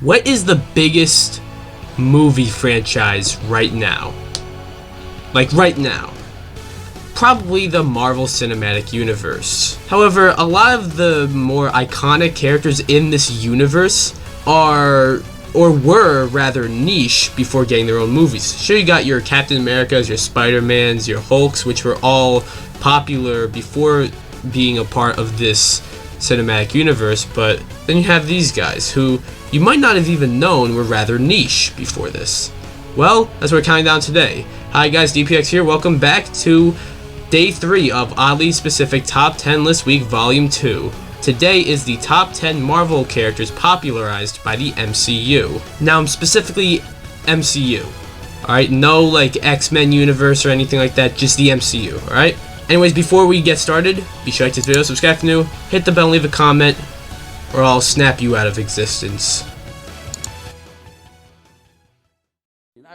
What is the biggest movie franchise right now? Like right now? Probably the Marvel Cinematic Universe. However, a lot of the more iconic characters in this universe are, or were rather, niche before getting their own movies. Sure, you got your Captain Americas, your Spider-Mans, your Hulks, which were all popular before being a part of this cinematic universe, but then you have these guys who you might not have even known were rather niche before this. Well, that's what we're counting down today. Hi guys, DPX here. Welcome back to Day 3 of Oddly Specific Top 10 List Week Volume 2. Today is the top 10 Marvel characters popularized by the MCU. Now I'm specifically MCU. Alright, no like X-Men universe or anything like that, just the MCU, alright? Anyways, before we get started, be sure to like this video, subscribe if you're new, hit the bell and leave a comment, or I'll snap you out of existence.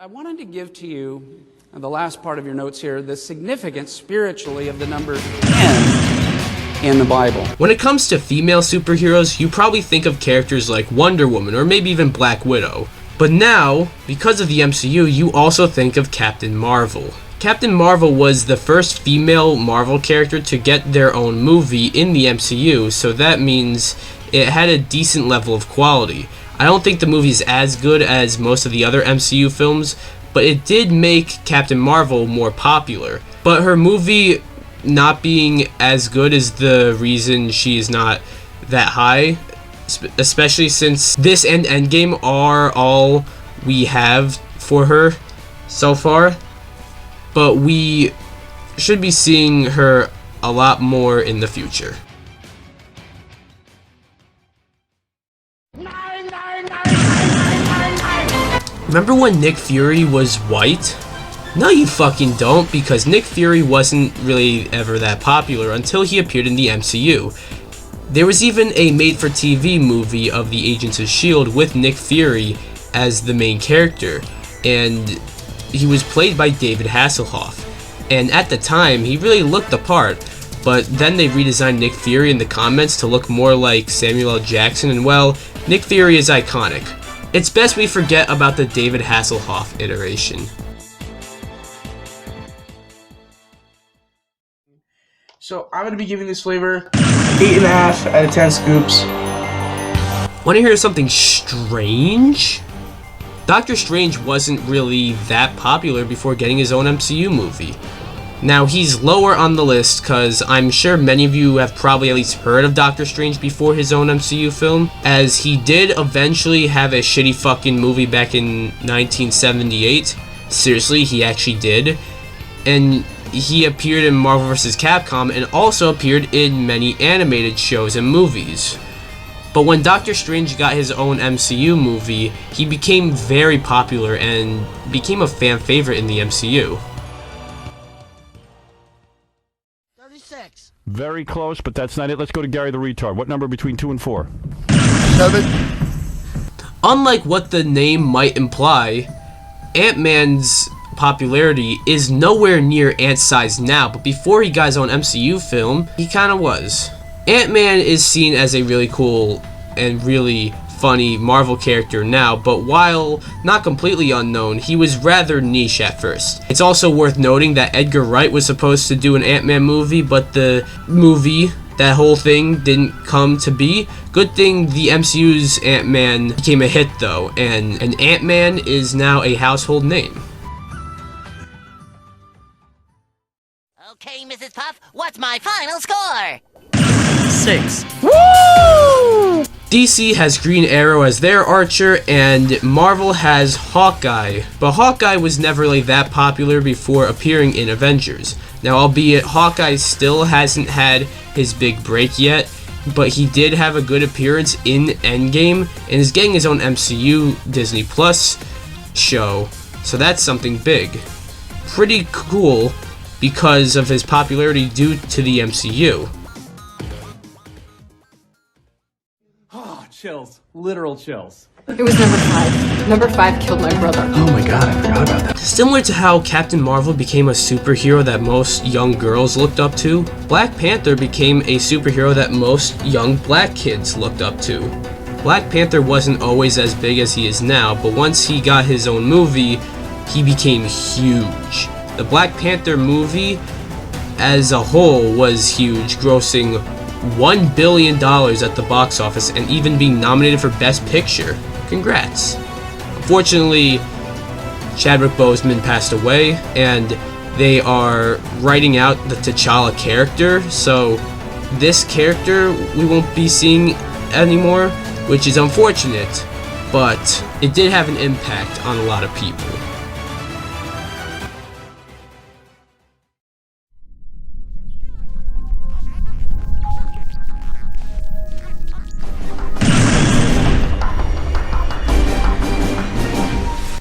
I wanted to give to you, in the last part of your notes here, the significance spiritually of the number 10 in the Bible. When it comes to female superheroes, you probably think of characters like Wonder Woman or maybe even Black Widow. But now, because of the MCU, you also think of Captain Marvel. Captain Marvel was the first female Marvel character to get their own movie in the MCU, so that means it had a decent level of quality. I don't think the movie is as good as most of the other MCU films, but it did make Captain Marvel more popular. But her movie not being as good is the reason she is not that high, especially since this and Endgame are all we have for her so far. But we should be seeing her a lot more in the future. Remember when Nick Fury was white? No, you fucking don't, because Nick Fury wasn't really ever that popular until he appeared in the MCU. There was even a made-for-TV movie of the Agents of S.H.I.E.L.D. with Nick Fury as the main character, and he was played by David Hasselhoff. And at the time, he really looked the part, but then they redesigned Nick Fury in the comments to look more like Samuel L. Jackson, and well, Nick Fury is iconic. It's best we forget about the David Hasselhoff iteration. So I'm going to be giving this flavor 8.5 out of 10 scoops. Want to hear something strange? Doctor Strange wasn't really that popular before getting his own MCU movie. Now, he's lower on the list because I'm sure many of you have probably at least heard of Doctor Strange before his own MCU film, as he did eventually have a shitty fucking movie back in 1978. Seriously, he actually did. And he appeared in Marvel vs. Capcom and also appeared in many animated shows and movies. But when Doctor Strange got his own MCU movie, he became very popular and became a fan favorite in the MCU. 36. Very close, but that's not it. Let's go to Gary the Retard. What number between 2 and 4? 7. Unlike what the name might imply, Ant-Man's popularity is nowhere near Ant's size now, but before he got his own MCU film, he kinda was. Ant-Man is seen as a really cool and really funny Marvel character now, but while not completely unknown, he was rather niche at first. It's also worth noting that Edgar Wright was supposed to do an Ant-Man movie, but the movie, that whole thing, didn't come to be. Good thing the MCU's Ant-Man became a hit though, and Ant-Man is now a household name. Okay, Mrs. Puff, what's my final score? 6. DC has Green Arrow as their Archer, and Marvel has Hawkeye. But Hawkeye was never really that popular before appearing in Avengers. Now, albeit Hawkeye still hasn't had his big break yet, but he did have a good appearance in Endgame, and is getting his own MCU Disney Plus show, so that's something big. Pretty cool because of his popularity due to the MCU. Chills. Literal chills. It was number 5. Number 5 killed my brother. Oh my god, I forgot about that. Similar to how Captain Marvel became a superhero that most young girls looked up to, Black Panther became a superhero that most young black kids looked up to. Black Panther wasn't always as big as he is now, but once he got his own movie, he became huge. The Black Panther movie as a whole was huge, grossing $1 billion at the box office and even being nominated for Best Picture. Congrats. Unfortunately, Chadwick Boseman passed away, and they are writing out the T'Challa character, so this character we won't be seeing anymore, which is unfortunate, but it did have an impact on a lot of people.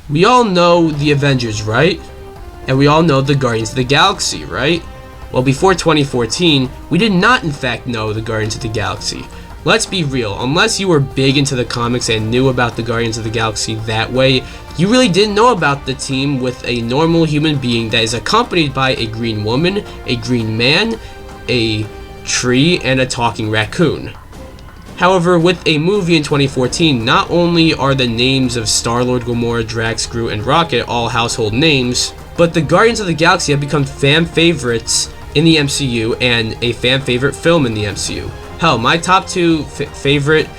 We all know the Avengers, right? And we all know the Guardians of the Galaxy, right? Well, before 2014, we did not in fact know the Guardians of the Galaxy. Let's be real, unless you were big into the comics and knew about the Guardians of the Galaxy that way, you really didn't know about the team with a normal human being that is accompanied by a green woman, a green man, a tree, and a talking raccoon. However, with a movie in 2014, not only are the names of Star-Lord, Gamora, Drax, Groot, and Rocket all household names, but the Guardians of the Galaxy have become fan favorites in the MCU and a fan favorite film in the MCU. Hell, my top two favorite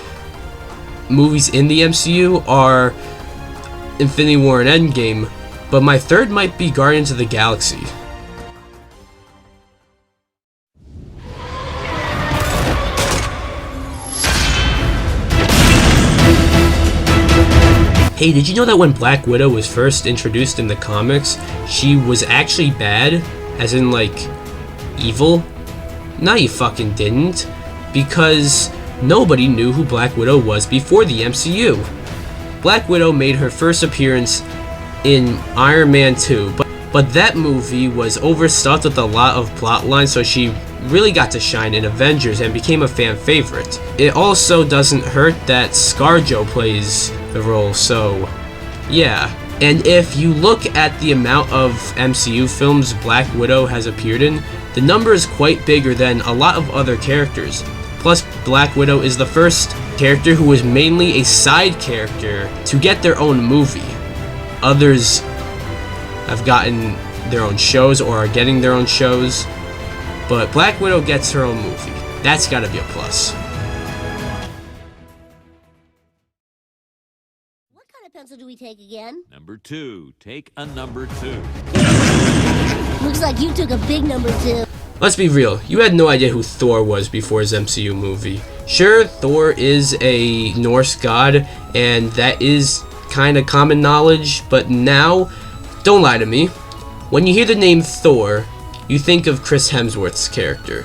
movies in the MCU are Infinity War and Endgame, but my third might be Guardians of the Galaxy. Hey, did you know that when Black Widow was first introduced in the comics, she was actually bad? As in, like, evil? No, you fucking didn't. Because nobody knew who Black Widow was before the MCU. Black Widow made her first appearance in Iron Man 2, but that movie was overstuffed with a lot of plot lines, so she really got to shine in Avengers and became a fan favorite. It also doesn't hurt that ScarJo plays the role, so yeah. And if you look at the amount of MCU films Black Widow has appeared in, the number is quite bigger than a lot of other characters. Plus, Black Widow is the first character who was mainly a side character to get their own movie. Others have gotten their own shows or are getting their own shows, but Black Widow gets her own movie. That's gotta be a plus. What kind of pencil do we take again? Number 2. Take a number 2. Looks like you took a big number 2. Let's be real, you had no idea who Thor was before his MCU movie. Sure, Thor is a Norse god, and that is kinda common knowledge, but now, don't lie to me. When you hear the name Thor, you think of Chris Hemsworth's character,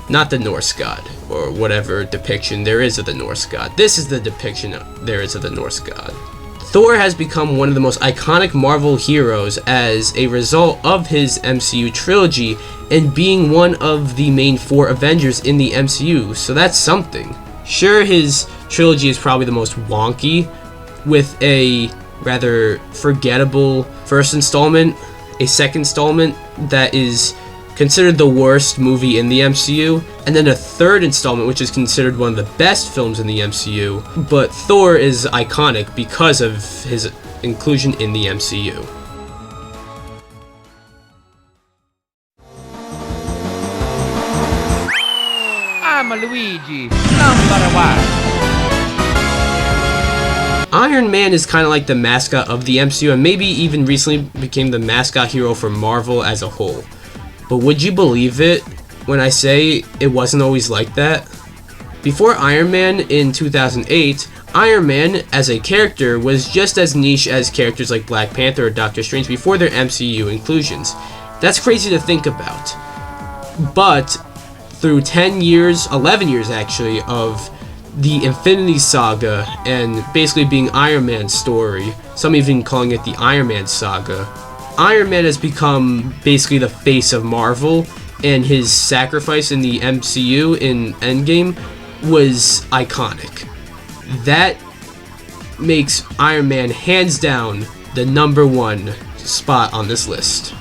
not the Norse god, or whatever depiction there is of the Norse god. This is the depiction there is of the Norse god. Thor has become one of the most iconic Marvel heroes as a result of his MCU trilogy and being one of the main 4 Avengers in the MCU, so that's something. Sure, his trilogy is probably the most wonky, with a rather forgettable first installment, a second installment that is considered the worst movie in the MCU, and then a third installment which is considered one of the best films in the MCU, but Thor is iconic because of his inclusion in the MCU. I'm a Luigi, number 1. Iron Man is kind of like the mascot of the MCU, and maybe even recently became the mascot hero for Marvel as a whole. But would you believe it when I say it wasn't always like that? Before Iron Man in 2008, Iron Man as a character was just as niche as characters like Black Panther or Doctor Strange before their MCU inclusions. That's crazy to think about. But through 10 years, 11 years actually, of the Infinity Saga and basically being Iron Man's story, some even calling it the Iron Man Saga, Iron Man has become basically the face of Marvel, and his sacrifice in the MCU in Endgame was iconic. That makes Iron Man hands down the number 1 spot on this list.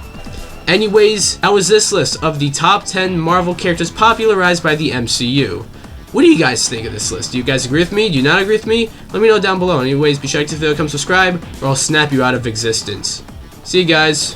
Anyways, that was this list of the top 10 Marvel characters popularized by the MCU. What do you guys think of this list? Do you guys agree with me? Do you not agree with me? Let me know down below. Anyways, be sure to come subscribe or I'll snap you out of existence. See you guys.